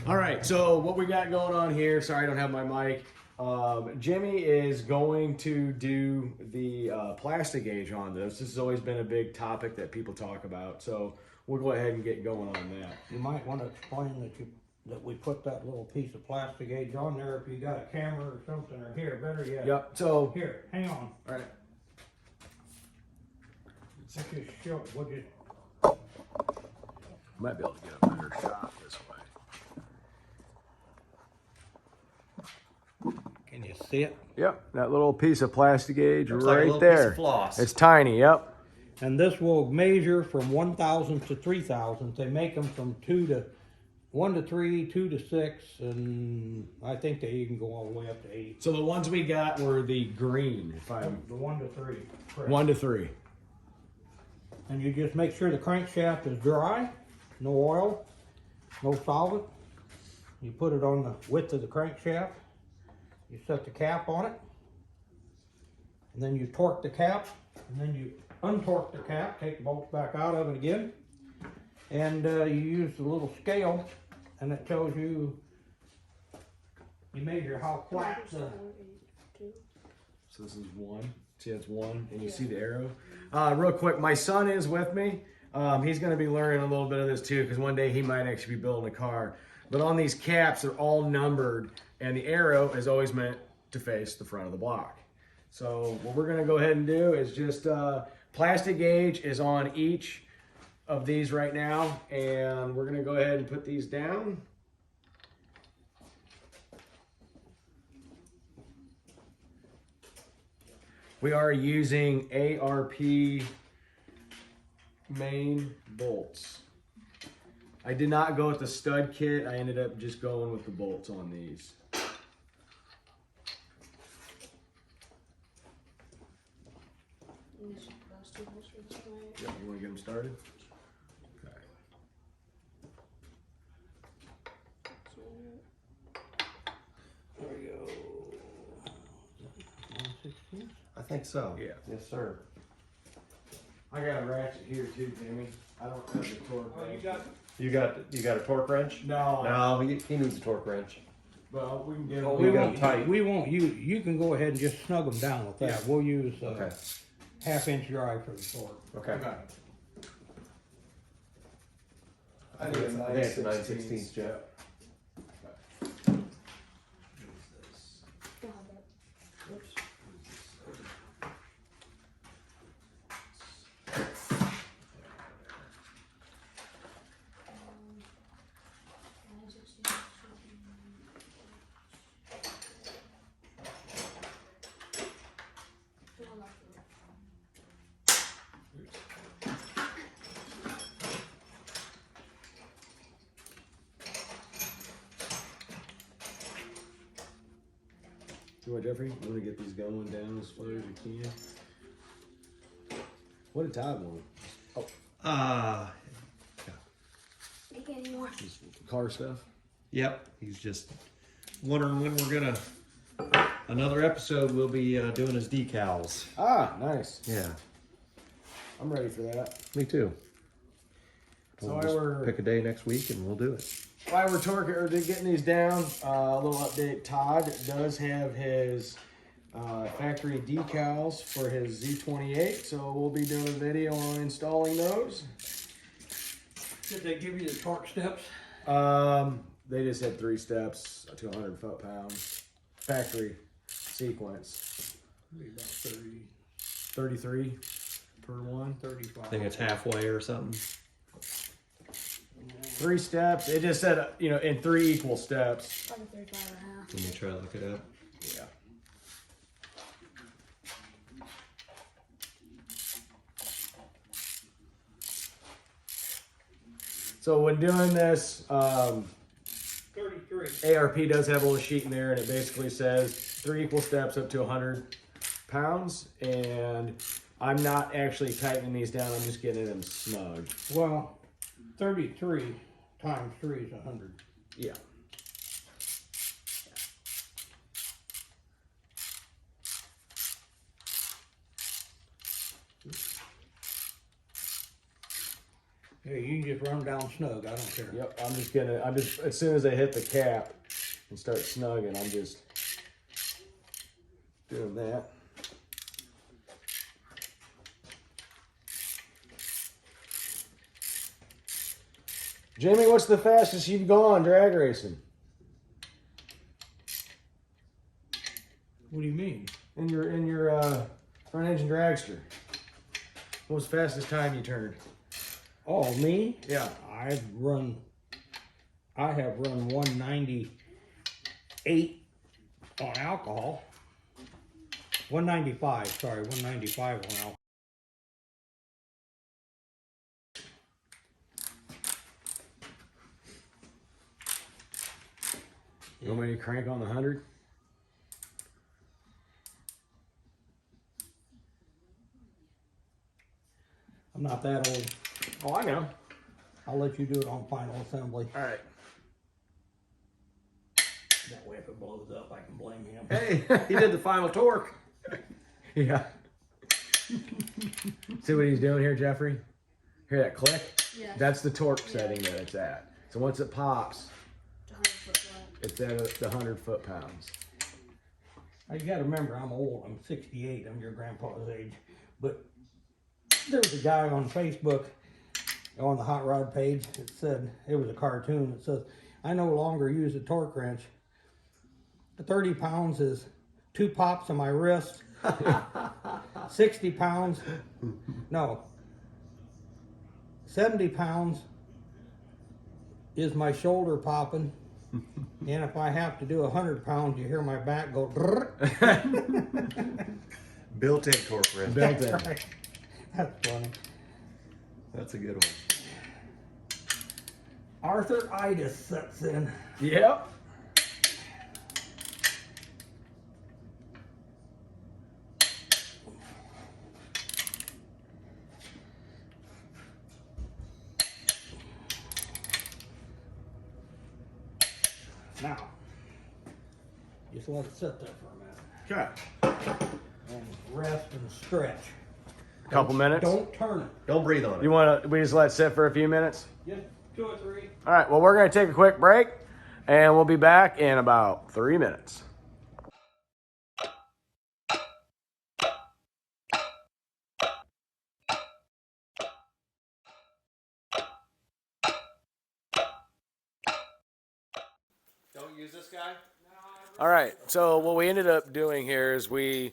All right, so what we got going on here, sorry I don't have my mic. Jimmy is going to do the Plastigage on this. This has always been a big topic that people talk about, so we'll go ahead and get going on that. You might want to explain that we put that little piece of Plastigage on there if you got a camera or something, or here, better yet. Yep, so... Here, hang on. All right. Let's just show, we'll just... Might be able to get a better shot this way. Can you see it? Yep, that little piece of Plastigage Looks like a right little there. piece of floss. It's tiny, yep. And this will measure from 1,000 to 3,000. They make them from 1 to 3, 2 to 6, and I think they even go all the way up to 8. So the ones we got were the green, if The 1 to 3. Correct. 1 to 3. And you just make sure the crankshaft is dry, no oil, no solvent. You put it on the width of the crankshaft. You set the cap on it. And then you torque the cap. And then you untorque the cap, take the bolts back out of it again. And you use the little scale, and it tells you, you measure how flat the... So this is 1. See, that's 1, and you see the arrow. Real quick, my son is with me. He's going to be learning a little bit of this too, because one day he might actually be building a car. But on these caps, they're all numbered, and the arrow is always meant to face the front of the block. So what we're going to go ahead and do is just Plastigage is on each of these right now, and we're going to go ahead and put these down. We are using ARP main bolts. I did not go with the stud kit. I ended up just going with the bolts on these. Yeah, you want to get them started? Okay. There we go. 1/16? I think so. Yeah. Yes, sir. I got a ratchet here too, Jimmy. I don't have the torque. Oh, You got a torque wrench? No. No, he needs a torque wrench. Well, we can get Oh, them. we got 'em tight. We won't use, you can go ahead and just snug them down with that. Yeah. We'll use Okay. 1/2 inch drive for the torque. Okay. Okay. I think it's a 9/16 jet. You want, Jeffrey? You want to get these going down as far as you can? What did Todd want? Oh, Make any more. just car stuff. Yep. He's just wondering when we're gonna. Another episode. We'll be doing his decals. Ah, nice. Yeah. I'm ready for that. Me too. So We'll I just were pick a day next week and we'll do it. while we're torquing or getting these down. A little update. Todd does have his factory decals for his Z28, so we'll be doing a video on installing those. Did they give you the torque steps? They just had 3 steps to 100 foot-pounds. Factory sequence. Maybe about 30, 33 per one. 35. I think it's halfway or something. 3 steps. It just said, you know, in 3 equal steps. Probably 35.5. Let me try to look it up. Yeah. So when doing this, 33. ARP does have a little sheet in there, and it basically says 3 equal steps up to 100 pounds. And I'm not actually tightening these down. I'm just getting them snug. Well, 33 times 3 is 100. Yeah. Yeah, you can just run down snug. I don't care. Yep, I'm just, as soon as I hit the cap and start snugging, I'm just doing that. Jamie, what's the fastest you've gone drag racing? What do you mean? In your front engine dragster. What was the fastest time you turned? Oh, me? Yeah. I have run 198 on alcohol. 195, sorry, 195 on alcohol. You want me to crank on the 100? I'm not that old. Oh, I know. I'll let you do it on final assembly. All right. That way if it blows up, I can blame him. Hey, he did the final torque. Yeah. See what he's doing here, Jeffrey? Hear that click? Yeah. That's the torque setting that it's at. So once it pops, It's 100 foot flat. it's at the 100 foot-pounds. You gotta remember, I'm old. I'm 68. I'm your grandpa's age. But there was a guy on Facebook on the hot rod page that said, it was a cartoon that says, I no longer use a torque wrench. The 30 pounds is 2 pops on my wrist. 60 pounds, no, 70 pounds is my shoulder popping. And if I have to do 100 pounds, you hear my back go. Built-in torque wrench. Built in. That's right. That's funny. That's a good one. Arthritis sets in. Yep. Now, just let it sit there for a minute Okay. and rest and stretch. Couple minutes. Don't turn it. Don't breathe on it. You want to? We just let it sit for a few minutes. Just 2 or 3. All right. Well, we're gonna take a quick break, and we'll be back in about 3 minutes. Don't use this guy? All right, so what we ended up doing here is we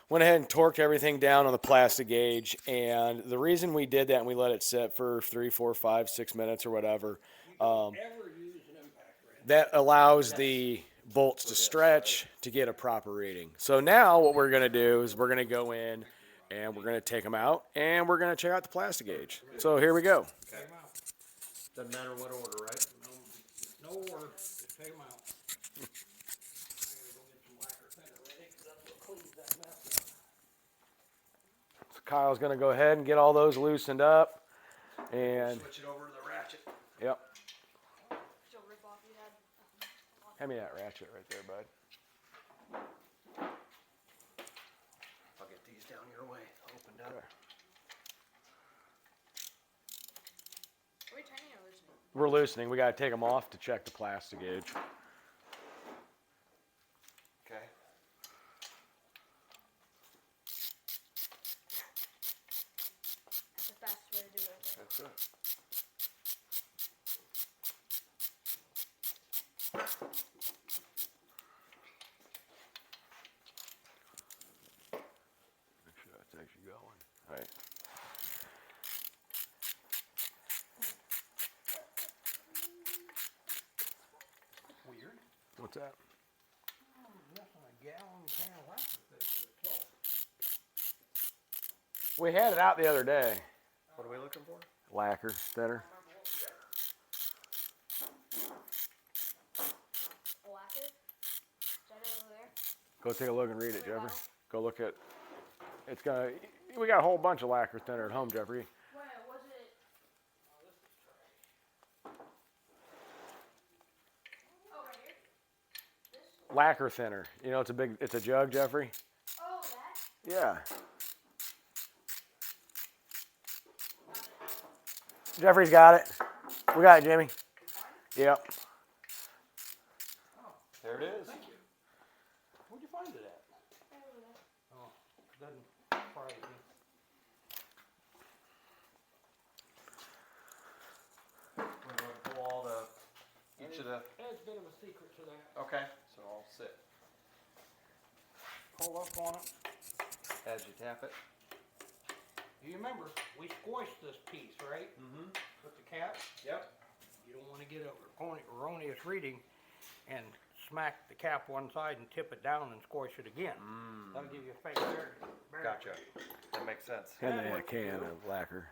went ahead and torqued everything down on the Plastigage, and the reason we did that and we let it sit for 3, 4, 5, 6 minutes or whatever, Ever use an impact wrench? that allows the bolts to stretch to get a proper reading. So now what we're going to do is we're going to go in and we're going to take them out and we're going to check out the Plastigage. So here we go. Take 'em out. Doesn't matter what order, right? No order. Just take 'em out. I gotta go get some lacquer thinner ready, 'cause that's what cleans that mess up. So Kyle's going to go ahead and get all those loosened up. And Switch it over to the ratchet. yep, She'll rip off your head. hand me that ratchet right there, bud. I'll get these down your way. Opened up. Okay. Are we tightening or loosening? We're loosening. We got to take them off to check the Plastigage. Okay. That's the fastest way to do it. I think. That's it. Make sure that's actually going. All right. Weird. What's that? Less than a gallon can of lacquer thinner. We had it out the other day. What are we looking for? Lacquer thinner. Lacquer? Is that over there? Go take a look and read it, Jeffrey. Go look at. It's gonna. We got a whole bunch of lacquer thinner at home, Jeffrey. Where was it? Oh, right here? This? Lacquer thinner. You know, it's a jug, Jeffrey. Oh, that? Yeah. Jeffrey's got it. We got it, Jimmy. Yep. There it is. Thank you. Where'd you find it at? Oh, doesn't surprise me. We're going to pull all each of the. There's a bit of a secret to that. Okay, so I'll sit Pull up on it. as you tap it. You remember, we squished this piece, right? Mm-hmm. With the cap. Yep. You don't want to get a erroneous reading and smack the cap one side and tip it down and squish it again. That'll give you a fake bearing. Gotcha. That makes sense. And then a can of lacquer.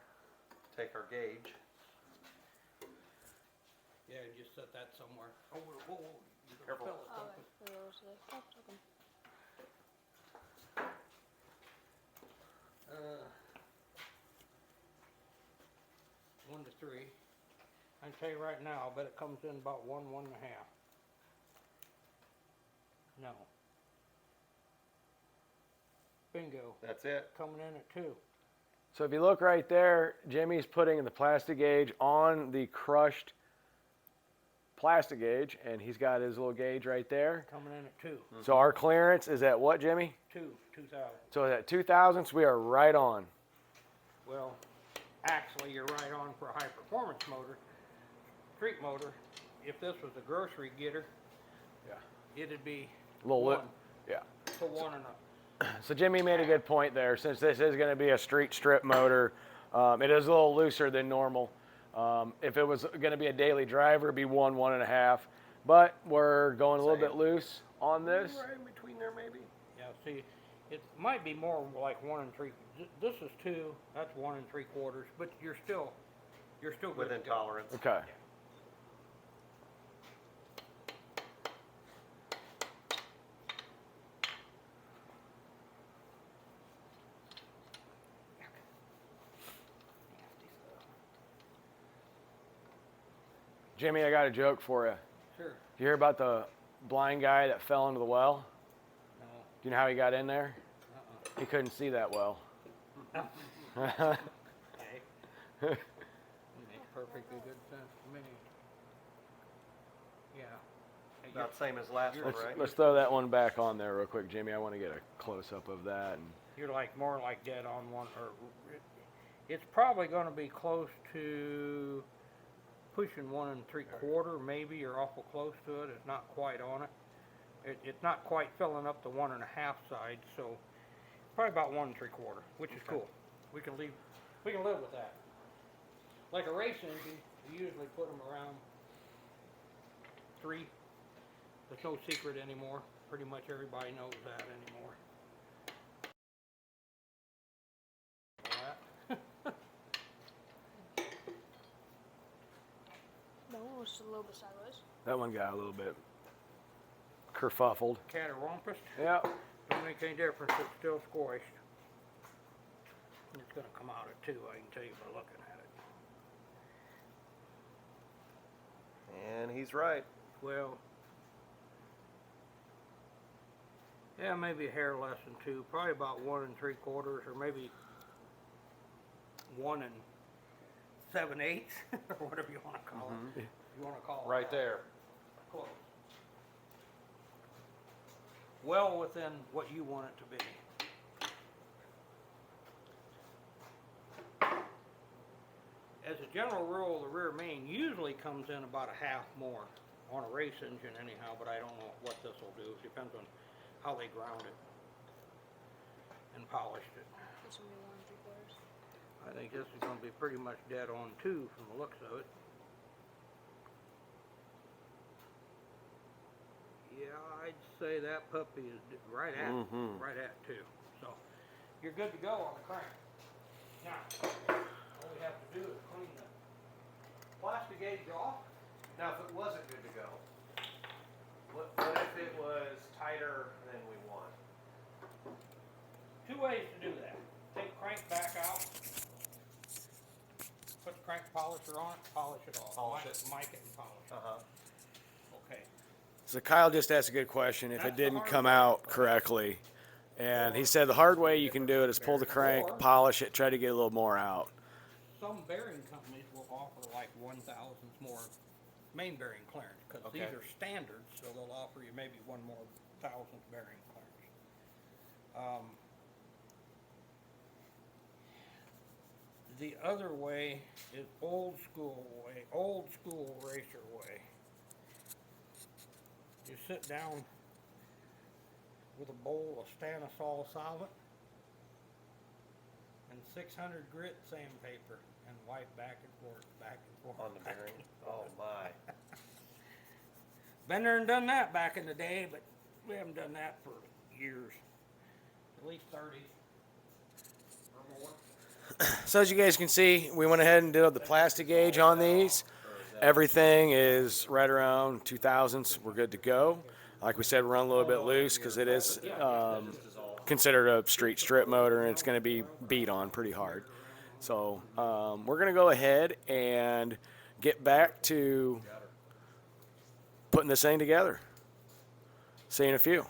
Take our gauge. Yeah, just set that somewhere. Oh, whoa, whoa. You can Careful. fill it, Oh, don't you? there was the top token. One to three. I can tell you right now, I bet it comes in about 1.5. No. Bingo. That's it. Coming in at 2. So if you look right there, Jimmy's putting the Plastigage on the crushed Plastigage, and he's got his little gauge right there. Coming in at 2. So our clearance is at what, Jimmy? 2,000. So at 2,000, we are right on. Well, actually, you're right on for a high performance motor, street motor. If this was a grocery getter, it'd be A little one lip. Yeah. to 1 and up. So Jimmy made a good point there. Since this is going to be a street strip motor, it is a little looser than normal. If it was going to be a daily driver, it'd be 1.5. But we're going a little bit loose on this. Right in between there, maybe. Yeah, see, it might be more like 1 3. This is 2. That's 1 3/4. But you're still good Within to go. tolerance. Okay. Jimmy, I got a joke for you. Sure. You hear about the blind guy that fell into the well? No. Do you know how he got in there? He couldn't see that well. Okay. Makes perfectly good sense to me. Yeah. Hey, About same as last one, right? Let's throw that one back on there real quick, Jimmy. I want to get a close-up of that. And You're like more like dead on one, or it's probably going to be close to pushing 1 3/4, maybe, or awful close to it. It's not quite on it. It's not quite filling up the 1.5 side, so probably about 1 3/4, which is cool. We can live with that. Like a race engine, we usually put them around 3. There's no secret anymore. Pretty much everybody knows that anymore. That one was just a little bit sideways. that one got a little bit kerfuffled. Cattywampus. Yeah. Don't make any difference, it's still squished. It's gonna come out at 2, I can tell you by looking at it. And he's right. Well, yeah, maybe a hair less than 2, probably about 1 3/4, or maybe 1 7/8, or whatever you wanna call it. You wanna call it Right that. there. Close. Well within what you want it to be. As a general rule, the rear main usually comes in about a half more on a race engine anyhow, but I don't know what this will do. It depends on how they ground it and polished it. This will be 1 3/4. I think this is gonna be pretty much dead on 2 from the looks of it. Yeah, I'd say that puppy is right at 2. So you're good to go on the crank. Now, all we have to do is clean the Plastigage off. Now, if it wasn't good to go, what if it was tighter than we want? 2 ways to do that. Take crank back out. Put the crank polisher on it, polish it off. Polish it. Mic it and polish it. Uh-huh. Okay. So Kyle just asked a good question. If That's it the didn't hard come way. out correctly, and he said the hard way you can do it is pull the crank, polish it, try to get a little more out. some bearing companies will offer like 1/1000 more main bearing clearance, because these Okay. are standards, so they'll offer you maybe 1 more thousandth bearing clearance. The other way is old school way, old school racer way. You sit down with a bowl of Stanisol solvent and 600 grit sandpaper and wipe back and forth. On the bearing. Oh my. Been there and done that back in the day, but we haven't done that for years. At least 30 or more. So as you guys can see, we went ahead and did the Plastigage on these. Everything is right around 2000s. We're good to go. Like we said, we're running a little bit loose because it is considered a street strip motor, and it's going to be beat on pretty hard. So we're going to go ahead and get back to putting this thing together. See you in a few.